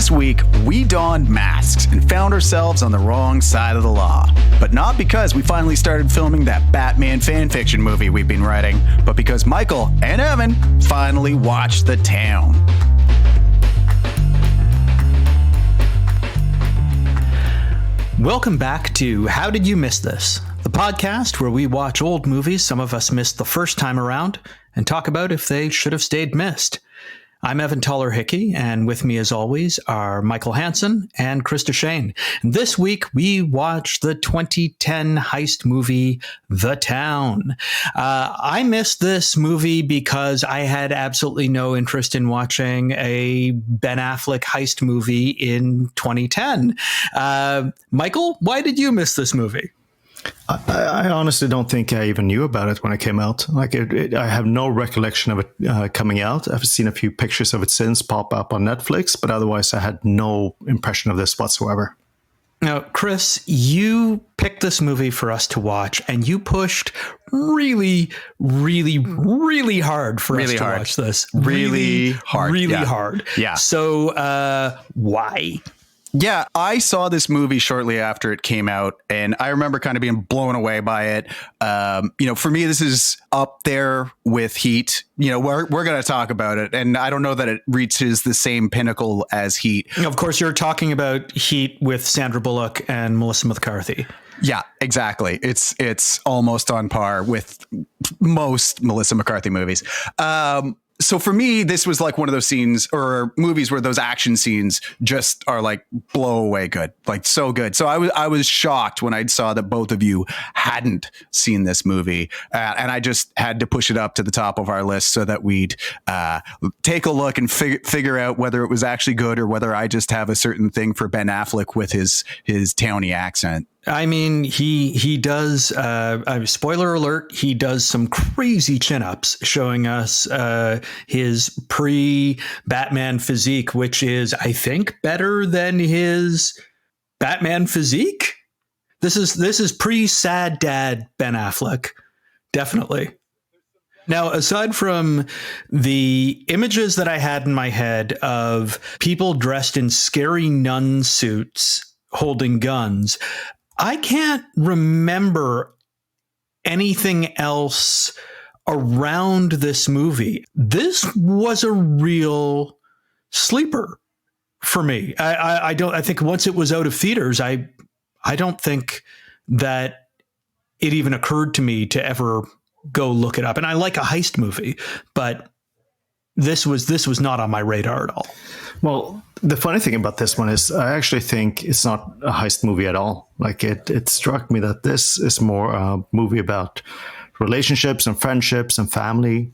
Last week, we donned masks and found ourselves on the wrong side of the law. But not because we finally started filming that Batman fanfiction movie we've been writing, but because Michael and Evan finally watched The Town. Welcome back to How Did You Miss This? The podcast where we watch old movies some of us missed the first time around and talk about if they should have stayed missed. I'm Evan Hickey, and with me as always are Michael Hansen and Krista Shane. And this week we watched the 2010 heist movie, The Town. I missed this movie because I had absolutely no interest in watching a Ben Affleck heist movie in 2010. Michael, why did you miss this movie? I honestly don't think I even knew about it when it came out. I have no recollection of it coming out. I've seen a few pictures of it since pop up on Netflix, but otherwise I had no impression of this whatsoever. Now, Chris, you picked this movie for us to watch, and you pushed really hard for us to watch this. Really hard. Yeah. So why? Yeah, I saw this movie shortly after it came out, and I remember kind of being blown away by it. For me, this is up there with Heat. We're going to talk about it, and I don't know that it reaches the same pinnacle as Heat. Of course, you're talking about Heat with Sandra Bullock and Melissa McCarthy. Yeah, exactly. It's almost on par with most Melissa McCarthy movies. So for me, this was like one of those scenes or movies where those action scenes just are like blow away good, like so good. So I was shocked when I saw that both of you hadn't seen this movie, and I just had to push it up to the top of our list so that we'd take a look and figure out whether it was actually good or whether I just have a certain thing for Ben Affleck with his towny accent. I mean, he does, spoiler alert, he does some crazy chin-ups showing us his pre-Batman physique, which is, I think, better than his Batman physique. This is pre-sad dad Ben Affleck, definitely. Now, aside from the images that I had in my head of people dressed in scary nun suits holding guns, I can't remember anything else around this movie. This was a real sleeper for me. I think once it was out of theaters, I don't think that it even occurred to me to ever go look it up. And I like a heist movie, but this was not on my radar at all. Well, the funny thing about this one is I actually think it's not a heist movie at all. Like it struck me that this is more a movie about relationships and friendships and family,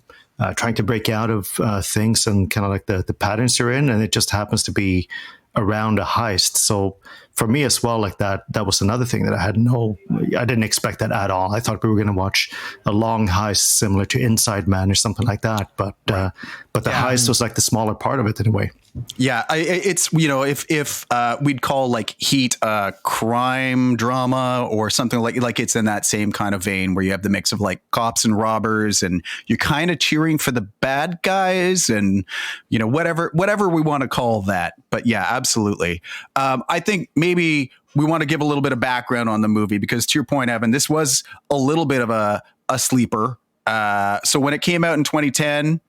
trying to break out of things and kind of like the patterns you're in. And it just happens to be around a heist. So for me as well, like that was another thing that I didn't expect that at all. I thought we were going to watch a long heist similar to Inside Man or something like that. But the heist was like the smaller part of it in a way. Yeah, it's, if we'd call like Heat a crime drama or something like it's in that same kind of vein where you have the mix of like cops and robbers and you're kind of cheering for the bad guys and, whatever we want to call that. But yeah, absolutely. I think maybe we want to give a little bit of background on the movie because to your point, Evan, this was a little bit of a sleeper. So when it came out in 2010,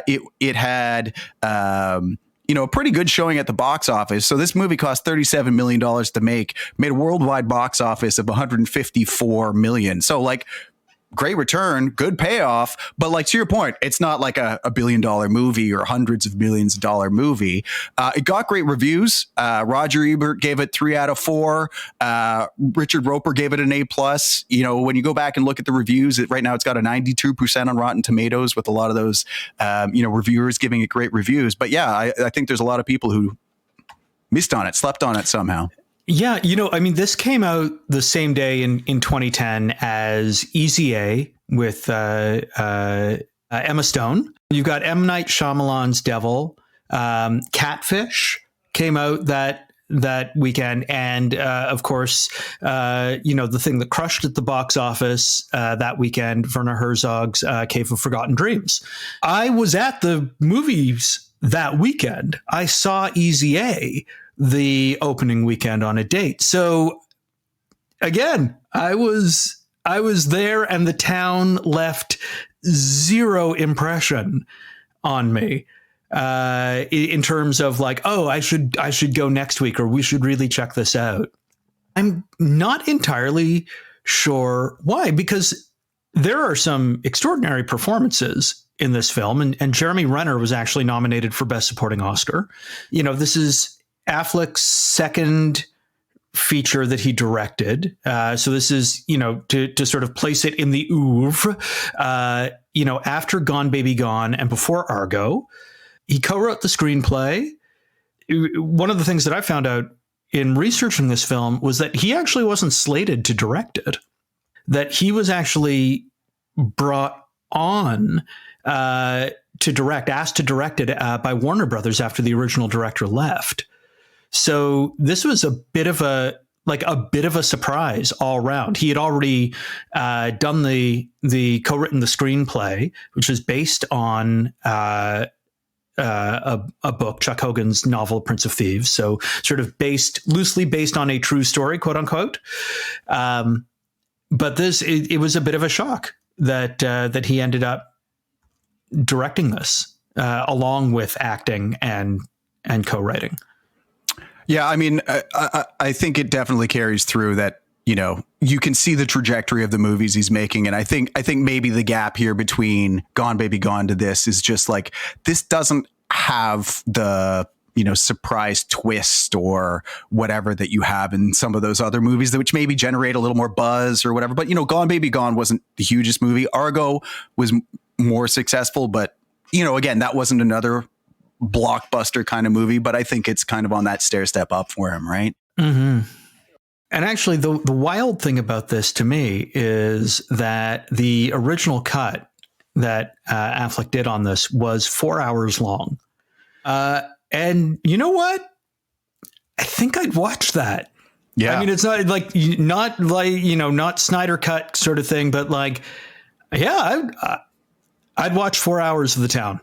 it had a pretty good showing at the box office. So this movie cost $37 million to make, made a worldwide box office of $154 million. So like great return, good payoff. But like to your point, it's not like a $1 billion movie or hundreds of millions of dollar movie. It got great reviews. Roger Ebert gave it 3 out of 4. Richard Roper gave it an A+. When you go back and look at the reviews, right now it's got a 92% on Rotten Tomatoes with a lot of those, reviewers giving it great reviews. But yeah, I think there's a lot of people who missed on it, slept on it somehow. Yeah, this came out the same day in 2010 as Easy A with Emma Stone. You've got M. Night Shyamalan's Devil. Catfish came out that weekend. And of course, the thing that crushed at the box office that weekend, Werner Herzog's Cave of Forgotten Dreams. I was at the movies that weekend. I saw Easy A the opening weekend on a date. So again, I was there, and the town left zero impression on me in terms of like, oh, I should go next week, or we should really check this out. I'm not entirely sure why, because there are some extraordinary performances in this film, and Jeremy Renner was actually nominated for Best Supporting Oscar. You know, this is Affleck's second feature that he directed. So this is, you know, to sort of place it in the oeuvre, you know, after Gone Baby Gone and before Argo. He co-wrote the screenplay. One of the things that I found out in researching this film was that he actually wasn't slated to direct it, that he was actually brought on to direct, asked to direct it by Warner Brothers after the original director left. So this was a bit of a surprise all around. He had already done the co-written the screenplay, which was based on a book, Chuck Hogan's novel Prince of Thieves. So sort of loosely based on a true story, quote unquote. But it was a bit of a shock that he ended up directing this along with acting and co-writing. Yeah, I mean, I think it definitely carries through that, you know, you can see the trajectory of the movies he's making. And I think maybe the gap here between Gone Baby Gone to this is just like, this doesn't have the, you know, surprise twist or whatever that you have in some of those other movies, which maybe generate a little more buzz or whatever. But, you know, Gone Baby Gone wasn't the hugest movie. Argo was more successful, but, you know, again, that wasn't another blockbuster kind of movie, but I think it's kind of on that stair step up for him, right? Mm-hmm. And actually, the wild thing about this to me is that the original cut that Affleck did on this was 4 hours long. And you know what? I think I'd watch that. Yeah. I mean, it's not like, you know, not Snyder cut sort of thing, but like, yeah, I'd watch 4 hours of The Town.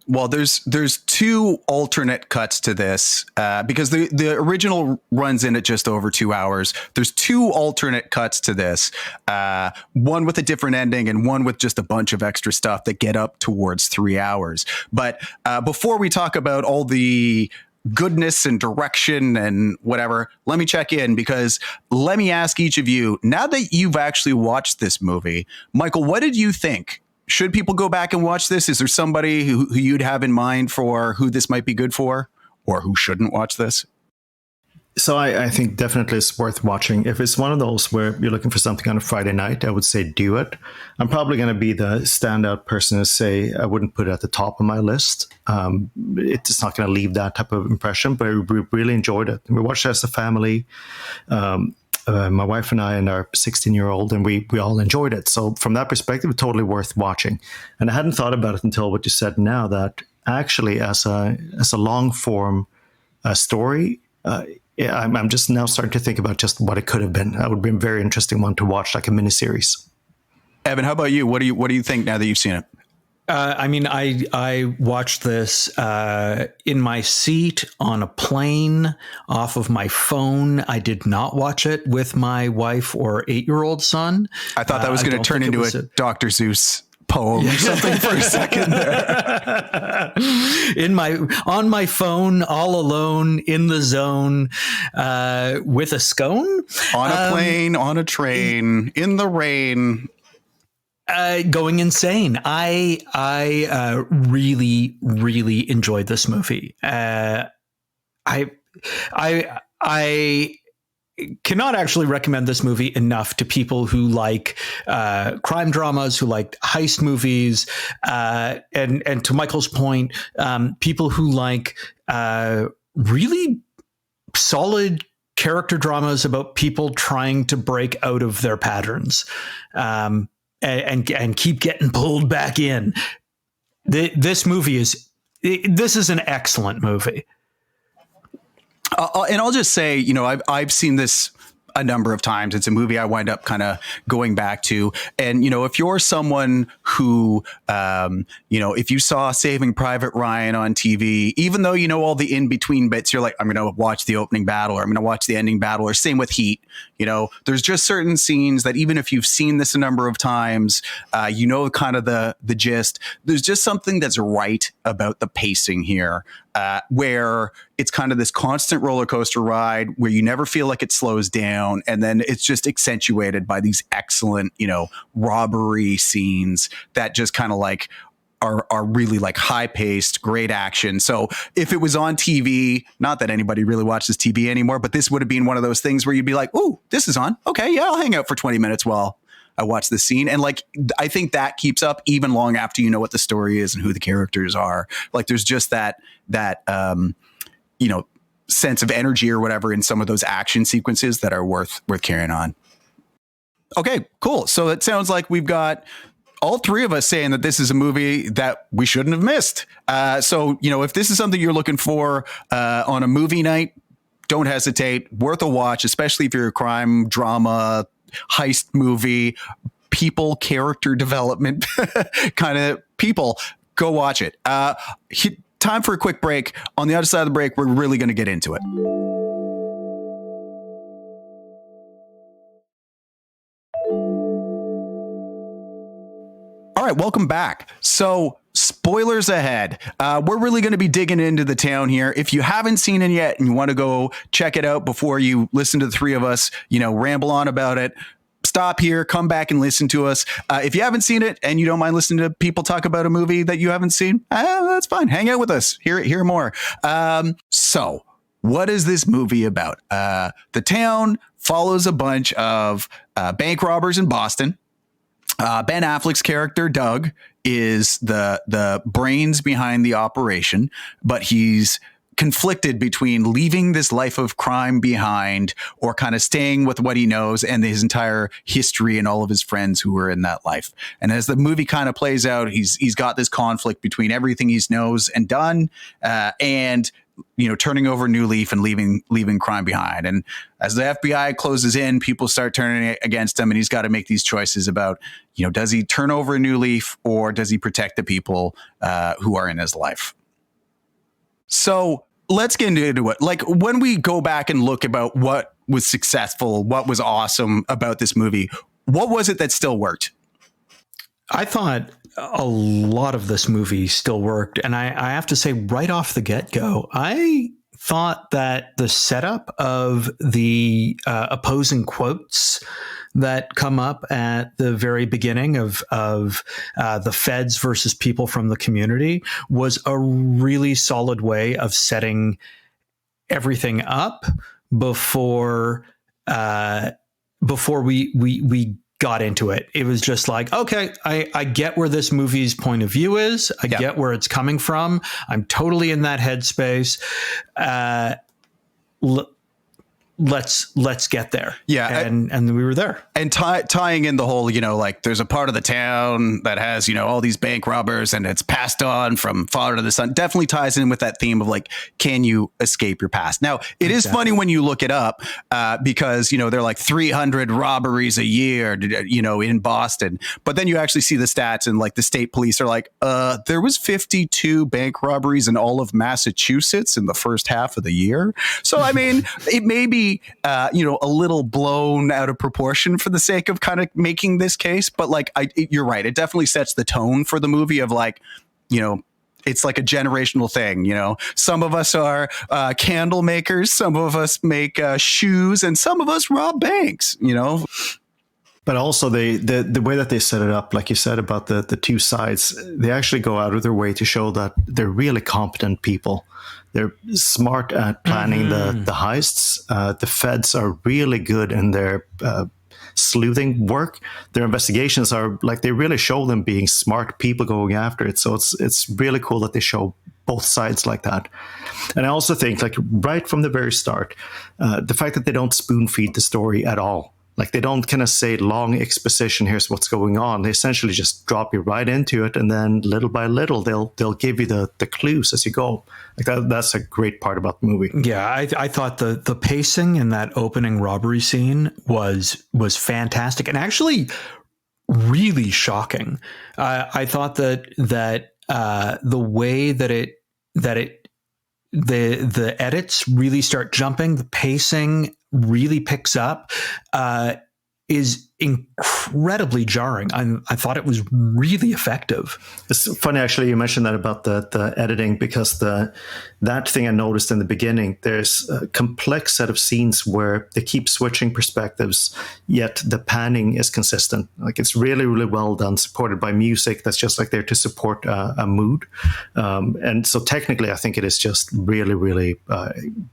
Well, there's two alternate cuts to this because the original runs in at just over 2 hours. There's two alternate cuts to this, one with a different ending and one with just a bunch of extra stuff that get up towards 3 hours. But before we talk about all the goodness and direction and whatever, let me check in, because let me ask each of you, now that you've actually watched this movie, Michael, what did you think? Should people go back and watch this? Is there somebody who you'd have in mind for who this might be good for, or who shouldn't watch this? So I think definitely it's worth watching. If it's one of those where you're looking for something on a Friday night, I would say do it. I'm probably going to be the standout person to say I wouldn't put it at the top of my list. It's not going to leave that type of impression, but we really enjoyed it. We watched it as a family. My wife and I and our 16-year-old, and we all enjoyed it. So from that perspective, totally worth watching. And I hadn't thought about it until what you said now, that actually as a long form story, I'm just now starting to think about just what it could have been. That would be a very interesting one to watch, like a miniseries. Evan, how about you? What do you think now that you've seen it? I mean, I watched this in my seat on a plane off of my phone. I did not watch it with my wife or 8-year-old son. I thought that was going to turn into a Dr. Seuss poem or something for a second there. On my phone, all alone in the zone, with a scone, on a plane, on a train, in the rain. Going insane. I really, really enjoyed this movie. I cannot actually recommend this movie enough to people who like crime dramas, who like heist movies, and to Michael's point, people who like really solid character dramas about people trying to break out of their patterns. And keep getting pulled back in. This is an excellent movie. And I'll just say, you know, I've seen this a number of times. It's a movie I wind up kind of going back to. And, if you're someone who, if you saw Saving Private Ryan on TV, even though you know all the in-between bits, you're like, I'm going to watch the opening battle, or I'm going to watch the ending battle, or same with Heat. There's just certain scenes that even if you've seen this a number of times, kind of the gist. There's just something that's right about the pacing here, where it's kind of this constant roller coaster ride where you never feel like it slows down. And then it's just accentuated by these excellent, robbery scenes that just kind of like are really like high paced, great action. So if it was on TV, not that anybody really watches TV anymore, but this would have been one of those things where you'd be like, oh, this is on. Okay, yeah, I'll hang out for 20 minutes while I watch this scene. And like, I think that keeps up even long after you know what the story is and who the characters are. Like there's just that sense of energy or whatever in some of those action sequences that are worth carrying on. Okay, cool. So it sounds like we've got all three of us saying that this is a movie that we shouldn't have missed. So, if this is something you're looking for on a movie night, don't hesitate. Worth a watch, especially if you're a crime, drama, heist movie, people, character development kind of people. Go watch it. Time for a quick break. On the other side of the break, we're really going to get into it. All right, welcome back. So spoilers ahead. We're really going to be digging into the town here. If you haven't seen it yet and you want to go check it out before you listen to the three of us, ramble on about it, stop here, come back and listen to us. If you haven't seen it and you don't mind listening to people talk about a movie that you haven't seen, that's fine. Hang out with us. Hear more. So what is this movie about? The town follows a bunch of bank robbers in Boston. Ben Affleck's character, Doug, is the brains behind the operation, but he's conflicted between leaving this life of crime behind or kind of staying with what he knows and his entire history and all of his friends who were in that life. And as the movie kind of plays out, he's got this conflict between everything he knows and done and turning over a new leaf and leaving crime behind. And as the FBI closes in, people start turning against him, and he's got to make these choices about, does he turn over a new leaf or does he protect the people who are in his life? So let's get into it. Like when we go back and look about what was successful, what was awesome about this movie, what was it that still worked? I thought a lot of this movie still worked. And I have to say right off the get-go, I thought that the setup of the opposing quotes that come up at the very beginning of the feds versus people from the community was a really solid way of setting everything up before we got into it. It was just like, okay, I get where this movie's point of view is. I get where it's coming from. I'm totally in that headspace. Let's get there. Yeah. And we were there. And tying in the whole, like there's a part of the town that has, all these bank robbers and it's passed on from father to the son, definitely ties in with that theme of like, can you escape your past? Now, it is funny when you look it up because, they're like 300 robberies a year, in Boston. But then you actually see the stats and like the state police are like, there was 52 bank robberies in all of Massachusetts in the first half of the year. So, I mean, it may be a little blown out of proportion for the sake of kind of making this case. But like, you're right. It definitely sets the tone for the movie of like, it's like a generational thing. Some of us are candle makers. Some of us make shoes and some of us rob banks, But also the way that they set it up, like you said about the two sides, they actually go out of their way to show that they're really competent people. They're smart at planning the heists. The feds are really good in their sleuthing work. Their investigations are like, they really show them being smart people going after it. So it's really cool that they show both sides like that. And I also think like right from the very start, the fact that they don't spoon feed the story at all. Like they don't kind of say long exposition, here's what's going on. They essentially just drop you right into it, and then little by little they'll give you the clues as you go. Like that's a great part about the movie. Yeah, I thought the pacing in that opening robbery scene was fantastic and actually really shocking. I thought that the way that the edits really start jumping, the pacing really picks up, is incredibly jarring. I thought it was really effective. It's funny, actually, you mentioned that about the editing, because that thing I noticed in the beginning, there's a complex set of scenes where they keep switching perspectives, yet the panning is consistent. Like it's really, really well done, supported by music that's just like there to support a mood. And so technically, I think it is just really, really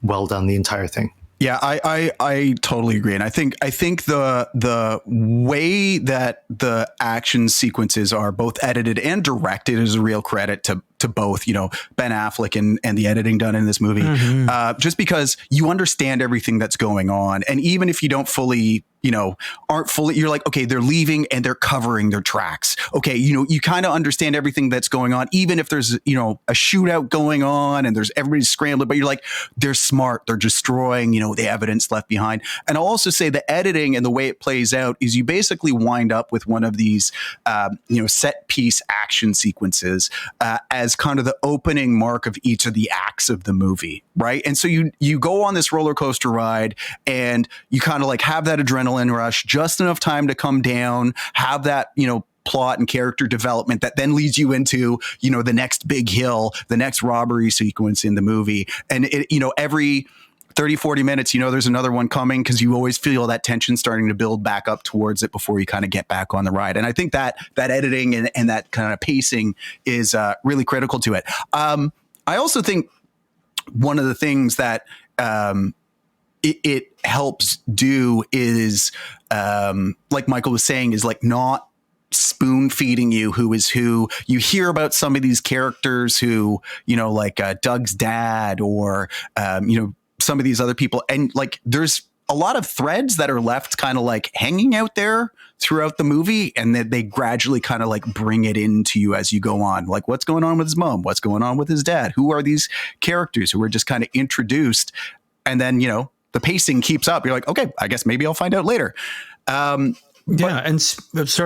well done, the entire thing. Yeah, I totally agree, and I think the way that the action sequences are both edited and directed is a real credit to both, Ben Affleck and the editing done in this movie. Just because you understand everything that's going on, and even if you don't fully, aren't fully, you're like, okay, they're leaving and they're covering their tracks. Okay, you kind of understand everything that's going on, even if there's a shootout going on and there's everybody scrambling, but you're like, they're smart, they're destroying the evidence left behind. And I'll also say the editing and the way it plays out is you basically wind up with one of these set piece action sequences as kind of the opening mark of each of the acts of the movie, right? And so you go on this roller coaster ride and you kind of like have that adrenaline rush, just enough time to come down, have that plot and character development that then leads you into the next big hill, the next robbery sequence in the movie. And every 30-40 minutes there's another one coming, because you always feel that tension starting to build back up towards it before you kind of get back on the ride. And I think that editing and that kind of pacing is really critical to it. I also think one of the things that it helps do is, like Michael was saying, is like not spoon feeding you who is who. You hear about some of these characters who, like Doug's dad or, some of these other people. And like, there's a lot of threads that are left kind of like hanging out there throughout the movie. And then they gradually kind of like bring it into you as you go on. Like, what's going on with his mom? What's going on with his dad? Who are these characters who are just kind of introduced? And then, the pacing keeps up. You're like, okay, I guess maybe I'll find out later. Sorry,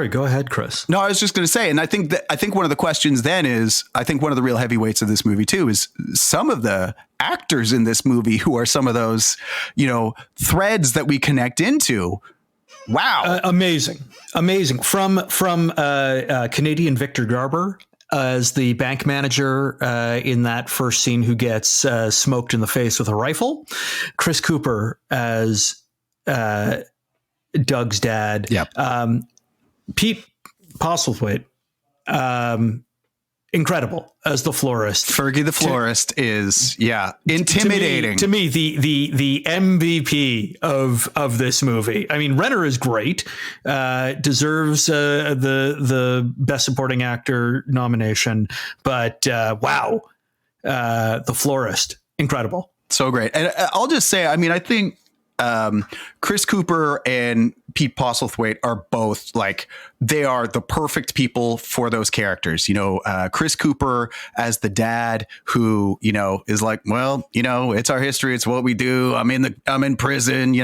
go ahead, Chris. No, I was just going to say, and I think one of the questions then is, I think one of the real heavyweights of this movie too is some of the actors in this movie who are some of those, threads that we connect into. Wow. Amazing. From Canadian Victor Garber as the bank manager in that first scene who gets smoked in the face with a rifle. Chris Cooper as Doug's dad. Yep. Pete Postlethwaite, incredible as the florist. Fergie the florist is intimidating. To me, the MVP of this movie. I mean, Renner is great, deserves the best supporting actor nomination, but wow, the florist, incredible, so great. And I'll just say, I mean, I think Chris Cooper and Pete Postlethwaite are both like, they are the perfect people for those characters. Chris Cooper as the dad who, is like, well, it's our history. It's what we do. I'm in prison.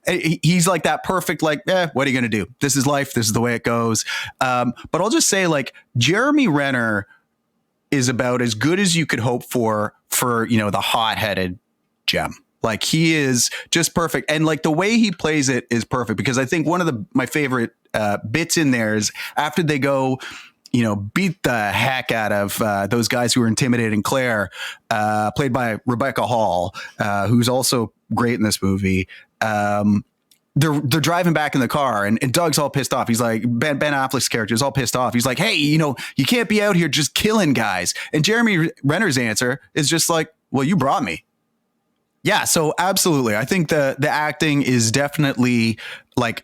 He's like that perfect, like, what are you going to do? This is life. This is the way it goes. But I'll just say, like, Jeremy Renner is about as good as you could hope for, the hot-headed gem. Like, he is just perfect. And like the way he plays it is perfect, because I think one of my favorite bits in there is after they go, beat the heck out of those guys who were intimidating Claire, played by Rebecca Hall, who's also great in this movie. They're driving back in the car and Doug's all pissed off. He's like, Ben Affleck's character is all pissed off. He's like, hey, you can't be out here just killing guys. And Jeremy Renner's answer is just like, well, you brought me. Yeah, so absolutely. I think the acting is definitely, like,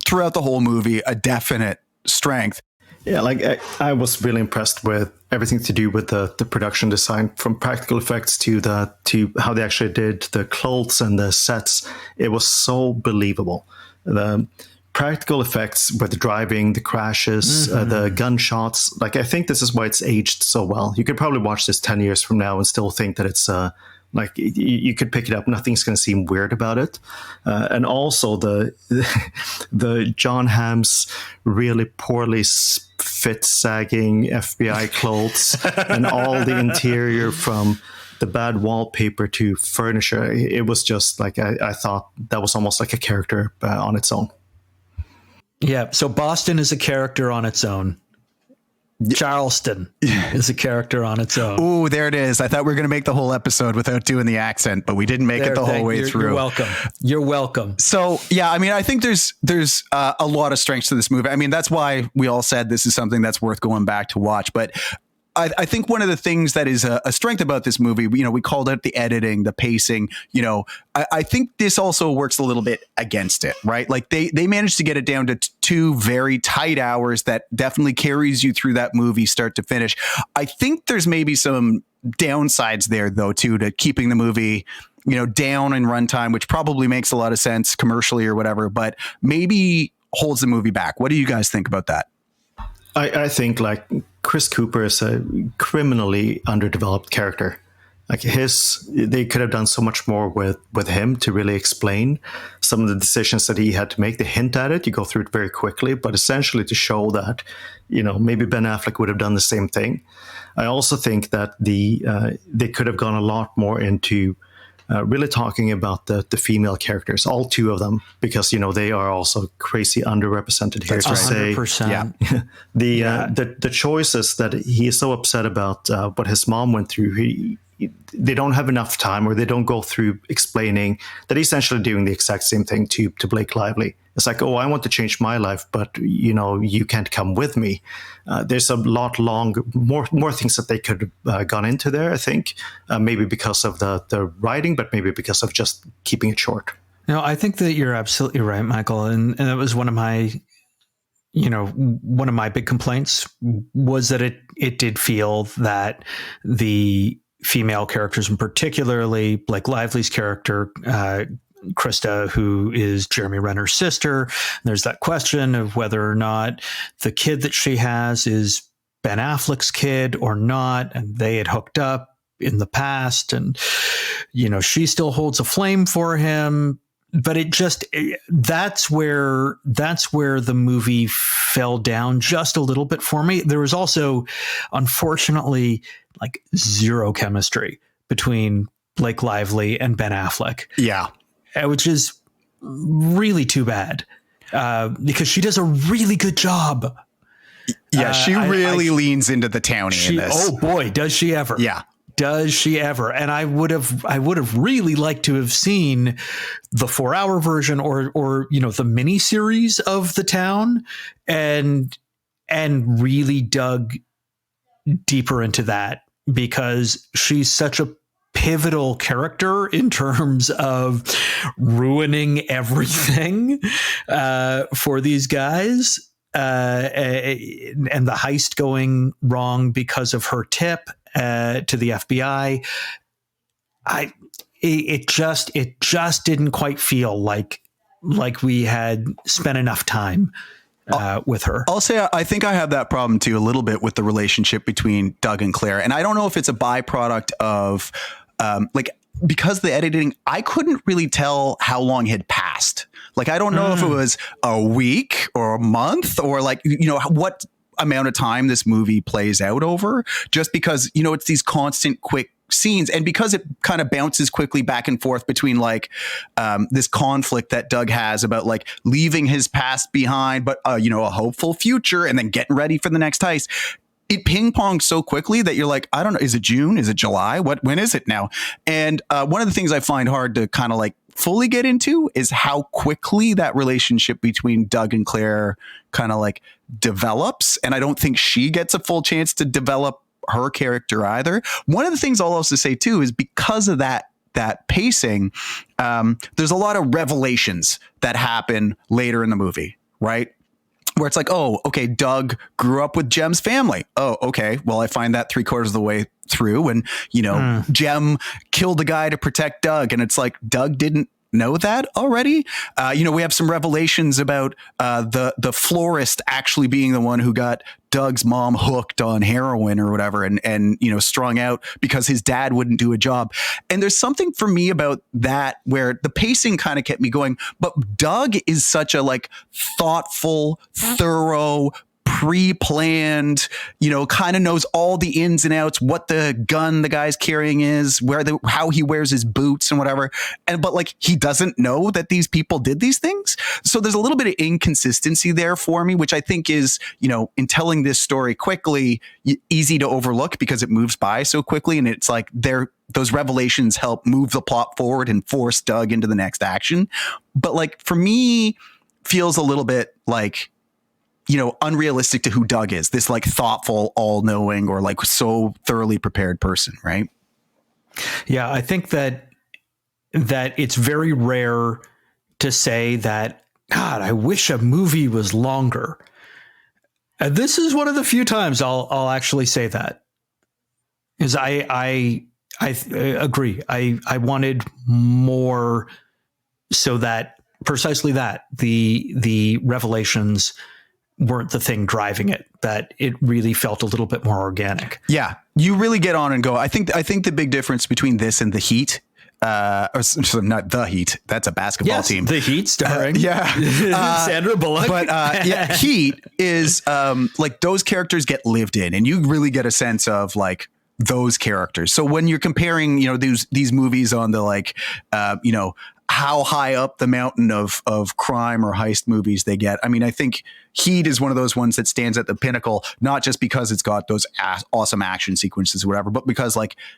throughout the whole movie, a definite strength. Yeah, like I was really impressed with everything to do with the production design, from practical effects to how they actually did the clothes and the sets. It was so believable. the practical effects with the driving, the crashes, the gunshots. Like, I think this is why it's aged so well. You could probably watch this 10 years from now and still think that it's like you could pick it up. Nothing's going to seem weird about it. And also the John Hamm's really poorly fit sagging FBI clothes and all the interior from the bad wallpaper to furniture. It was just like, I thought that was almost like a character on its own. Yeah. So Boston is a character on its own. Charleston is a character on its own. Ooh, there it is. I thought we were going to make the whole episode without doing the accent, but we didn't make it the whole way through. You're welcome. You're welcome. So, yeah, I mean, I think there's a lot of strengths to this movie. I mean, that's why we all said this is something that's worth going back to watch. But I think one of the things that is a strength about this movie, we called out the editing, the pacing, I think this also works a little bit against it, right? Like they managed to get it down to 2 very tight hours that definitely carries you through that movie start to finish. I think there's maybe some downsides there though, too, to keeping the movie, down in runtime, which probably makes a lot of sense commercially or whatever, but maybe holds the movie back. What do you guys think about that? I think like Chris Cooper is a criminally underdeveloped character. Like they could have done so much more with him to really explain some of the decisions that he had to make. They hint at it, you go through it very quickly, but essentially to show that, maybe Ben Affleck would have done the same thing. I also think that they could have gone a lot more into really talking about the female characters, all 2 of them, because they are also crazy underrepresented here. That's to 100%. say the choices that he is so upset about what his mom went through. They don't have enough time, or they don't go through explaining that he's essentially doing the exact same thing to Blake Lively. It's like, oh, I want to change my life, but you can't come with me. There's a lot more things that they could have gone into there. I think maybe because of the writing, but maybe because of just keeping it short. I think that you're absolutely right, Michael, and that was one of my big complaints was that it did feel that the female characters, and particularly Blake Lively's character, Krista, who is Jeremy Renner's sister. There's that question of whether or not the kid that she has is Ben Affleck's kid or not. And they had hooked up in the past, and, she still holds a flame for him. But that's where the movie fell down just a little bit for me. There was also, unfortunately, like 0 chemistry between Blake Lively and Ben Affleck. Yeah. Which is really too bad because she does a really good job. Yeah, she really leans into the townie in this. Oh boy, does she ever. Yeah. Does she ever? And I would have really liked to have seen the 4-hour version or the mini series of The Town and really dug deeper into that, because she's such a pivotal character in terms of ruining everything for these guys, and the heist going wrong because of her tip to the FBI. It just didn't quite feel like we had spent enough time with her. I'll say I think I have that problem too a little bit with the relationship between Doug and Claire, and I don't know if it's a byproduct of because the editing, I couldn't really tell how long had passed. Like, I don't know if it was a week or a month or what amount of time this movie plays out over, just because, it's these constant quick scenes. And because it kind of bounces quickly back and forth between this conflict that Doug has about leaving his past behind, but, a hopeful future, and then getting ready for the next heist. It ping pongs so quickly that you're like, I don't know, is it June? Is it July? When is it now? And one of the things I find hard to kind of fully get into is how quickly that relationship between Doug and Claire kind of develops. And I don't think she gets a full chance to develop her character either. One of the things I'll also say too is because of that pacing, there's a lot of revelations that happen later in the movie, right? Where it's like, oh, okay, Doug grew up with Jem's family. Oh, okay. Well, I find that 3/4 of the way through, and Jem killed a guy to protect Doug, and it's like Doug didn't know that already. We have some revelations about the florist actually being the one who got Doug's mom hooked on heroin or whatever, and strung out because his dad wouldn't do a job. And there's something for me about that where the pacing kind of kept me going. But Doug is such a thoughtful, thorough, pre-planned, kind of knows all the ins and outs, what the gun the guy's carrying is, how he wears his boots and whatever. But he doesn't know that these people did these things. So there's a little bit of inconsistency there for me, which I think is, in telling this story quickly, easy to overlook because it moves by so quickly. And it's those revelations help move the plot forward and force Doug into the next action. But for me, feels a little bit unrealistic to who Doug is, this thoughtful, all-knowing, or so thoroughly prepared person, right? Yeah, I think that it's very rare to say that, God, I wish a movie was longer. This is one of the few times I'll actually say that. Is I agree. I wanted more, so that precisely that the revelations weren't the thing driving it, that it really felt a little bit more organic. Yeah, you really get on and go. I think the big difference between this and The Heat, or not The Heat, that's a basketball team. The Heat starring Sandra Bullock. But Heat is those characters get lived in, and you really get a sense of those characters. So when you're comparing, these movies on the how high up the mountain of crime or heist movies they get. I mean, I think Heat is one of those ones that stands at the pinnacle, not just because it's got those awesome action sequences or whatever, but because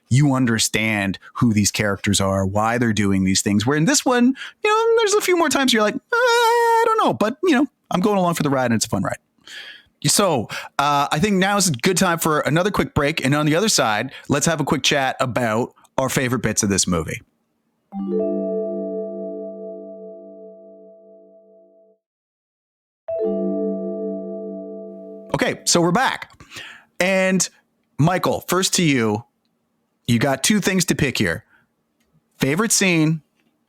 you understand who these characters are, why they're doing these things. Where in this one, there's a few more times you're I don't know, but I'm going along for the ride and it's a fun ride. So I think now is a good time for another quick break. And on the other side, let's have a quick chat about our favorite bits of this movie. Okay, so we're back. And Michael, first to you. You got two things to pick here. Favorite scene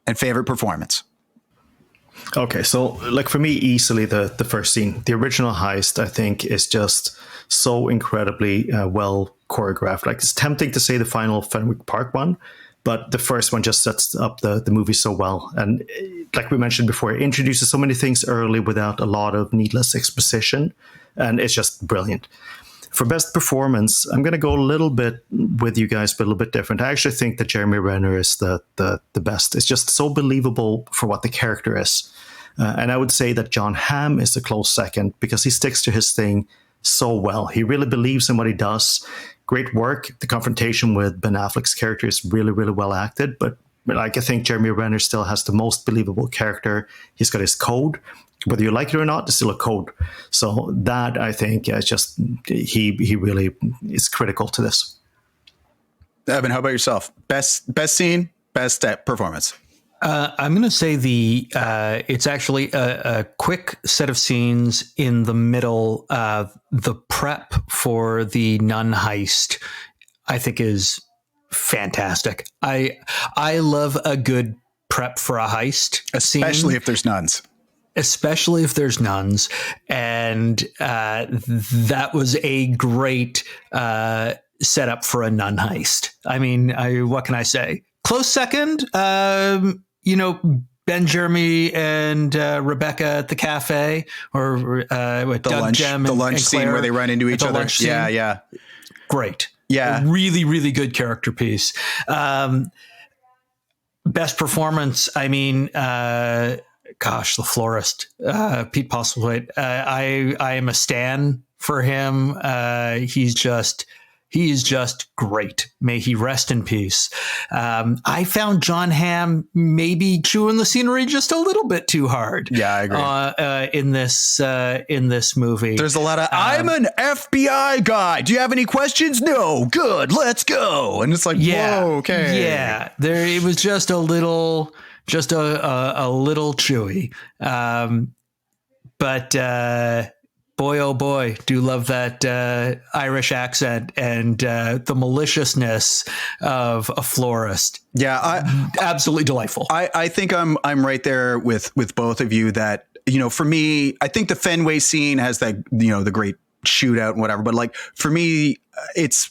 and favorite performance. Okay, so for me, easily the first scene. The original heist, I think, is just so incredibly well choreographed. It's tempting to say the final Fenwick Park one, but the first one just sets up the movie so well. And like we mentioned before, it introduces so many things early without a lot of needless exposition. And it's just brilliant. For best performance, I'm going to go a little bit with you guys, but a little bit different. I actually think that Jeremy Renner is the best. It's just so believable for what the character is. And I would say that John Hamm is a close second because he sticks to his thing so well. He really believes in what he does. Great work. The confrontation with Ben Affleck's character is really, really well acted. But I think Jeremy Renner still has the most believable character. He's got his code. Whether you like it or not, there's still a code. So that, I think, is just he really is critical to this. Evan, how about yourself? Best scene, best performance. I'm going to say it's actually a quick set of scenes in the middle of the prep for the nun heist. I think is fantastic. I love a good prep for a heist, especially if there's nuns. Especially if there's nuns. And that was a great setup for a nun heist. I mean, what can I say? Close second, Ben, Jeremy, and Rebecca at the cafe, or with Doug, Jem, the lunch and scene Claire where they run into each other. Yeah. Great. Yeah. Really, really good character piece. Best performance. I mean, gosh, the florist, Pete Postlethwaite. I am a stan for him. He is just great. May he rest in peace. I found John Hamm maybe chewing the scenery just a little bit too hard. Yeah, I agree. In this movie, there's a lot of I'm an FBI guy. Do you have any questions? No. Good. Let's go. And it's whoa, okay. Yeah, it was just a little chewy. But Boy, oh boy, do love that Irish accent and the maliciousness of a florist. Yeah, Absolutely delightful. I think I'm right there with both of you that, for me, I think the Fenway scene has that, the great shootout and whatever. But like for me, it's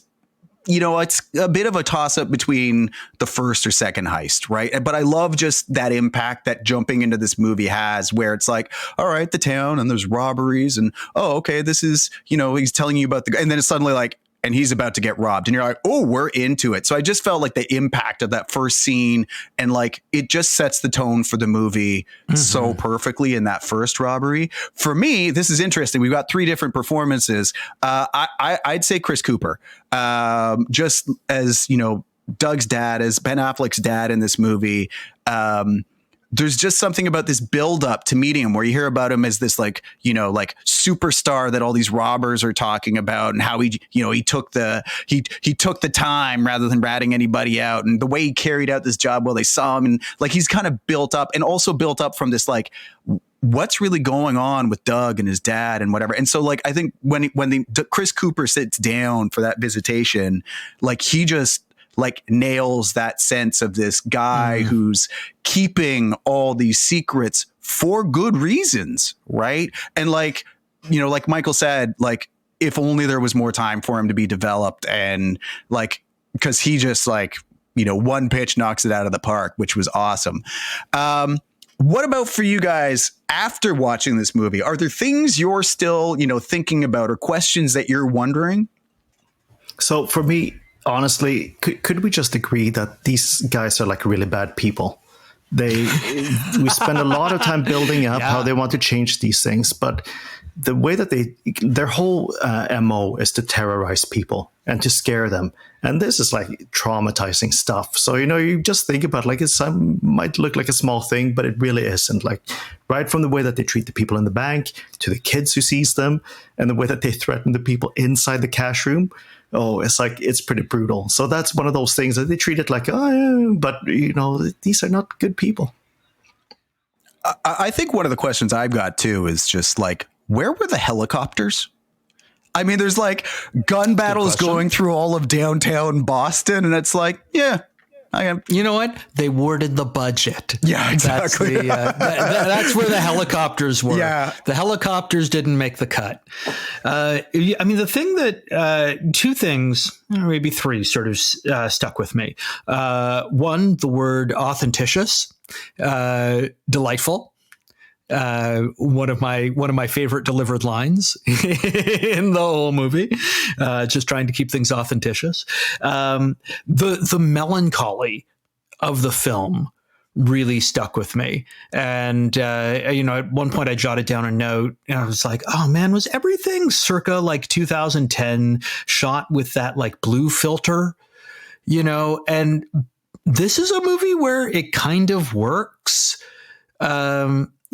a bit of a toss up between the first or second heist, right? But I love just that impact that jumping into this movie has, where it's like, all right, the town and there's robberies and, oh, okay, this is, he's telling you about and then it's suddenly like, and he's about to get robbed and you're like, oh, we're into it. So I just felt like the impact of that first scene and like it just sets the tone for the movie so perfectly in that first robbery. For me, this is interesting. We've got 3 different performances. I'd say Chris Cooper, just as, Doug's dad, as Ben Affleck's dad in this movie. There's just something about this build up to meeting him where you hear about him as this like superstar that all these robbers are talking about and how he took the time rather than ratting anybody out, and the way he carried out this job while they saw him, and like he's kind of built up and also built up from this like what's really going on with Doug and his dad and whatever. And so like I think when Chris Cooper sits down for that visitation, like he just like nails that sense of this guy who's keeping all these secrets for good reasons. Right. And like, like Michael said, like if only there was more time for him to be developed, and like, cause he just like, one pitch knocks it out of the park, which was awesome. What about for you guys after watching this movie? Are there things you're still, thinking about or questions that you're wondering? So for me, honestly, could we just agree that these guys are like really bad people? We spend a lot of time building up how they want to change these things, but the way that their whole MO is to terrorize people and to scare them. And this is like traumatizing stuff. So, you just think about like it might look like a small thing, but it really isn't. Like right from the way that they treat the people in the bank to the kids who sees them and the way that they threaten the people inside the cash room. Oh, it's pretty brutal. So that's one of those things that they treat it like, oh, yeah, but these are not good people. I think one of the questions I've got too is just like, where were the helicopters? I mean, there's like gun battles going through all of downtown Boston, and it's like, yeah. You know what? They worded the budget. Yeah, exactly. That's where the helicopters were. Yeah. The helicopters didn't make the cut. I mean, the thing that 2 things, maybe 3, sort of stuck with me. One, the word authenticious, delightful. One of my favorite delivered lines in the whole movie, just trying to keep things authenticious. The melancholy of the film really stuck with me. And, at one point I jotted down a note and I was like, oh man, was everything circa like 2010 shot with that like blue filter, and this is a movie where it kind of works.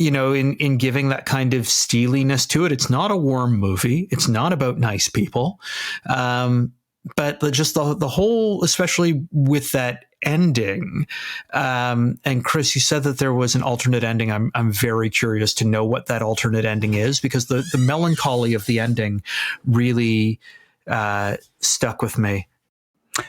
In giving that kind of steeliness to it. It's not a warm movie. It's not about nice people. But just the whole, especially with that ending. And Chris, you said that there was an alternate ending. I'm very curious to know what that alternate ending is, because the melancholy of the ending really stuck with me.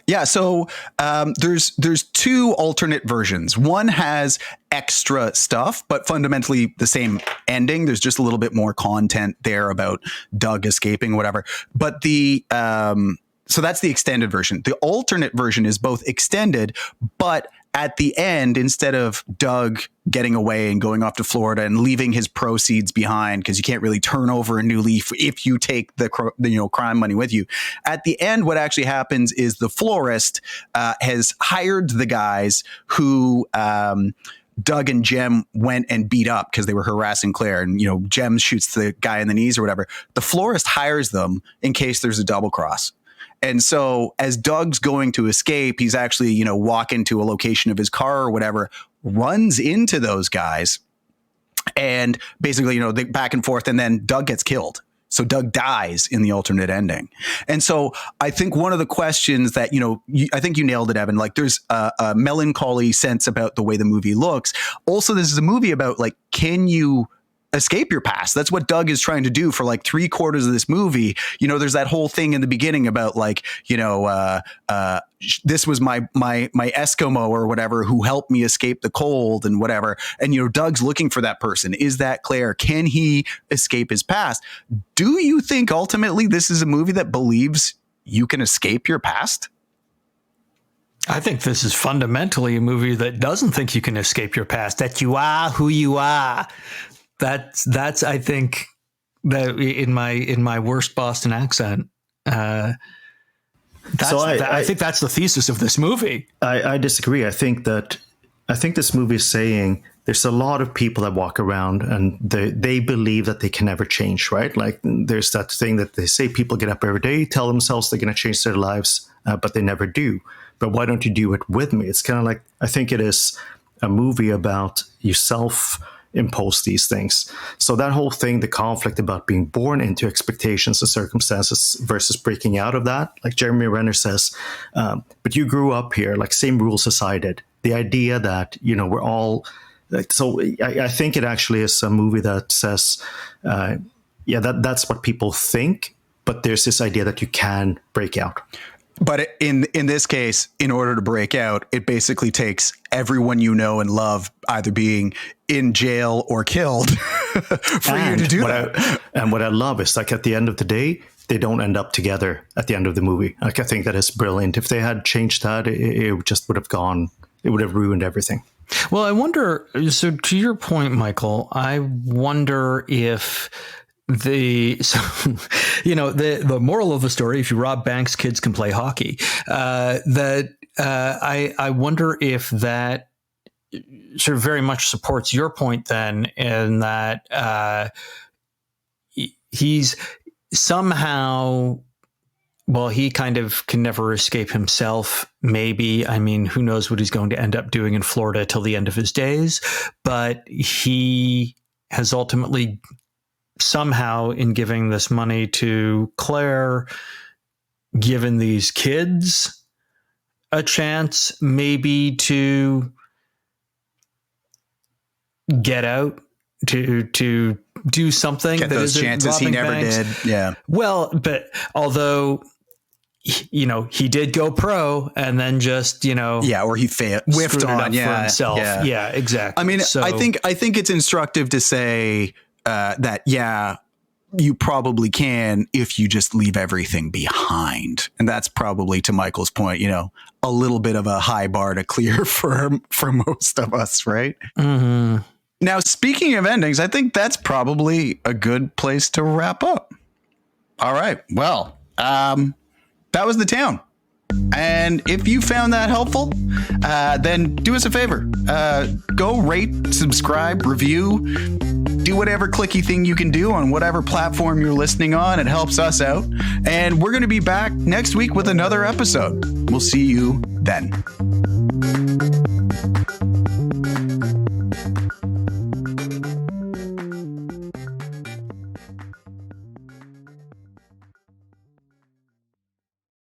Yeah, so there's 2 alternate versions. One has extra stuff, but fundamentally the same ending. There's just a little bit more content there about Doug escaping, whatever. But so that's the extended version. The alternate version is both extended, but at the end, instead of Doug getting away and going off to Florida and leaving his proceeds behind, because you can't really turn over a new leaf if you take the crime money with you. At the end, what actually happens is the florist has hired the guys who Doug and Jem went and beat up because they were harassing Claire, and Jem shoots the guy in the knees or whatever. The florist hires them in case there's a double cross. And so as Doug's going to escape, he's actually, walking to a location of his car or whatever, runs into those guys and basically, they back and forth, and then Doug gets killed. So Doug dies in the alternate ending. And so I think one of the questions that, I think you nailed it, Evan, like there's a melancholy sense about the way the movie looks. Also, this is a movie about like, can you escape your past. That's what Doug is trying to do for like 3/4 of this movie. You know, there's that whole thing in the beginning about like, you know, this was my Eskimo or whatever who helped me escape the cold and whatever. And, you know, Doug's looking for that person. Is that Claire? Can he escape his past? Do you think ultimately this is a movie that believes you can escape your past? I think this is fundamentally a movie that doesn't think you can escape your past, that you are who you are. That's I think that in my worst Boston accent. I think that's the thesis of this movie. I disagree. I think this movie is saying there's a lot of people that walk around and they believe that they can never change, right? Like there's that thing that they say people get up every day, tell themselves they're going to change their lives, but they never do. But why don't you do it with me? It's kind of like, I think it is a movie about yourself impose these things. So that whole thing, the conflict about being born into expectations and circumstances versus breaking out of that, like Jeremy Renner says, but you grew up here, like same rules as I did. The idea that, you know, we're all like, so I think it actually is a movie that says, that's what people think, but there's this idea that you can break out. But in this case, in order to break out, it basically takes everyone you know and love either being in jail or killed for you to do that. And what I love is like at the end of the day, they don't end up together at the end of the movie. Like I think that is brilliant. If they had changed that, it just would have gone. It would have ruined everything. Well, I wonder. So to your point, Michael, I wonder if the moral of the story, if you rob banks, kids can play hockey. I wonder if that sort of very much supports your point then, in that he's somehow, well, he kind of can never escape himself. Maybe, I mean, who knows what he's going to end up doing in Florida till the end of his days, but he has ultimately somehow, in giving this money to Claire, given these kids a chance maybe to get out, to do something. Get those chances he never did. Yeah. Well, but although, you know, he did go pro and then just, you know. Yeah, or he whiffed on for himself. Yeah, exactly. I mean, so, I think it's instructive to say that, yeah, you probably can if you just leave everything behind. And that's probably, to Michael's point, you know, a little bit of a high bar to clear for most of us, right? Mm-hmm. Now, speaking of endings, I think that's probably a good place to wrap up. All right. Well, that was The Town. And if you found that helpful, then do us a favor. Go rate, subscribe, review, do whatever clicky thing you can do on whatever platform you're listening on. It helps us out. And we're going to be back next week with another episode. We'll see you then.